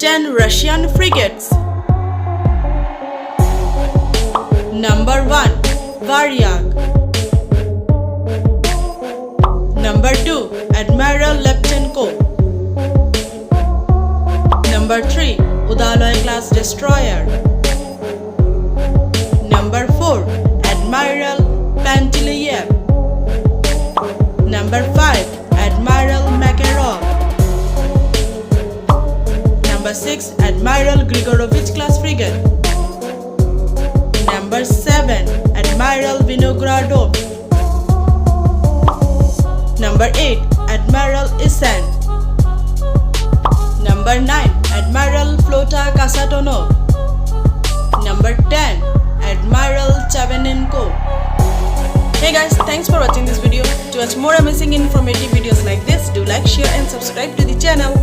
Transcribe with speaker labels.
Speaker 1: 10 Russian frigates. Number 1 Varyag. Number 2 Admiral Lepchenko. Number 3 Udaloy class destroyer. Number 4 Admiral Panteleiev. Number 5 Admiral Makarov. Number 6 Admiral Grigorovich class frigate. Number 7 Admiral Vinogradov. Number 8 Admiral Isan. Number 9 Admiral Flota Kasatonov. Number 10 Admiral Chavenenko. Hey guys, thanks for watching this video. To watch more amazing informative videos like this, do like, share and subscribe to the channel.